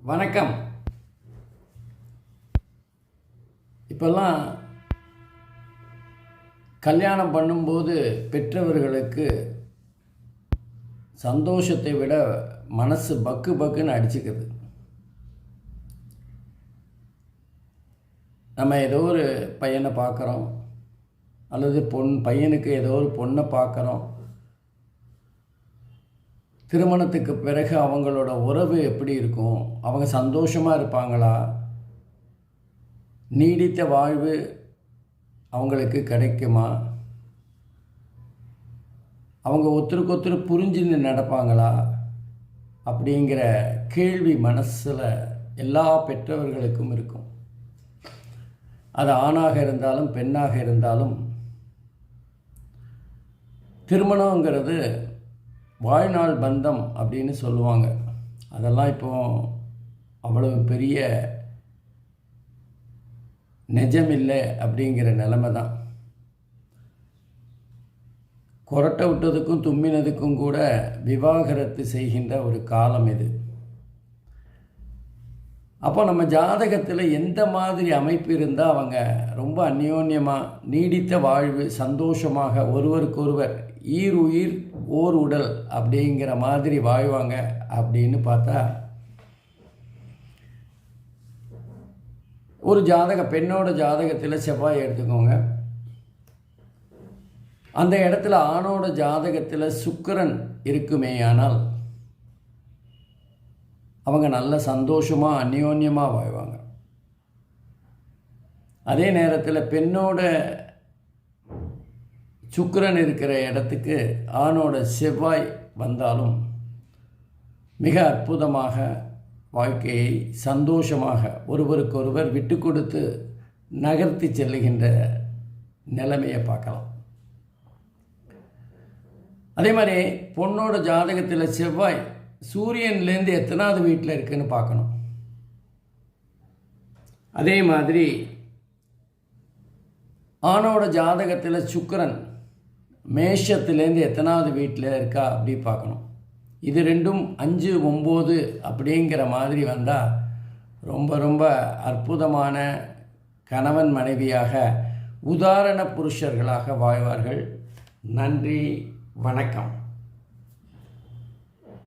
வணக்கம். இப்போல்லாம் கல்யாணம் பண்ணும்போது பெற்றவர்களுக்கு சந்தோஷத்தை விட மனசு பக்கு பக்குன்னு அடிச்சுக்குது. நம்ம ஏதோ ஒரு பையனை பார்க்குறோம், அல்லது பையனுக்கு ஏதோ ஒரு பொண்ணை பார்க்குறோம். திருமணத்துக்கு பிறகு அவங்களோட உறவு எப்படி இருக்கும், அவங்க சந்தோஷமாக இருப்பாங்களா, நீடித்த வாழ்வு அவங்களுக்கு கிடைக்குமா, அவங்க ஒருத்தருக்கு ஒருத்தர் புரிஞ்சுன்னு நடப்பாங்களா அப்படிங்கிற கேள்வி மனசில் எல்லா பெற்றவர்களுக்கும் இருக்கும். அது ஆணாக இருந்தாலும் பெண்ணாக இருந்தாலும் திருமணங்கிறது வாழ்நாள் பந்தம் அப்படின்னு சொல்லுவாங்க. அதெல்லாம் இப்போ அவ்வளவு பெரிய நிஜமில்லை அப்படிங்கிற நிலைமை தான். கொரட்டை விட்டதுக்கும் தும்மினதுக்கும் கூட விவாகரத்து செய்கின்ற ஒரு காலம் இது. அப்போ நம்ம ஜாதகத்தில் எந்த மாதிரி அமைப்பு இருந்தால் அவங்க ரொம்ப அந்யோன்யமாக நீடித்த வாழ்வு சந்தோஷமாக ஒருவருக்கொருவர் ஈர் உயிர் ஓர் உடல் அப்படிங்கிற மாதிரி வாழ்வாங்க அப்படின்னு பார்த்தா, ஒரு பெண்ணோட ஜாதகத்தில் செவ்வாய் எடுத்துக்கோங்க. அந்த இடத்துல ஆணோட ஜாதகத்தில் சுக்கிரன் இருக்குமேயானால் அவங்க நல்ல சந்தோஷமாக அந்யோன்யமாக வாழ்வாங்க. அதே நேரத்தில் பெண்ணோட சுக்கிரன் இருக்கிற இடத்துக்கு ஆணோட செவ்வாய் வந்தாலும் மிக அற்புதமாக வாழ்க்கையை சந்தோஷமாக ஒருவருக்கொருவர் விட்டு கொடுத்து நகர்த்தி செல்லுகின்ற நிலைமையை பார்க்கலாம். அதே மாதிரி பொண்ணோட ஜாதகத்தில் செவ்வாய் சூரியன்லேருந்து எத்தனாவது வீட்டில் இருக்குன்னு பார்க்கணும். அதே மாதிரி ஆணோட ஜாதகத்தில் சுக்கிரன் மேஷத்துலேருந்து எத்தனாவது வீட்டில் இருக்கா அப்படி பார்க்கணும். இது ரெண்டும் 5, 9 அப்படிங்கிற மாதிரி வந்தால் ரொம்ப ரொம்ப அற்புதமான கணவன் மனைவியாக உதாரண புருஷர்களாக வாழ்வார்கள். நன்றி, வணக்கம்.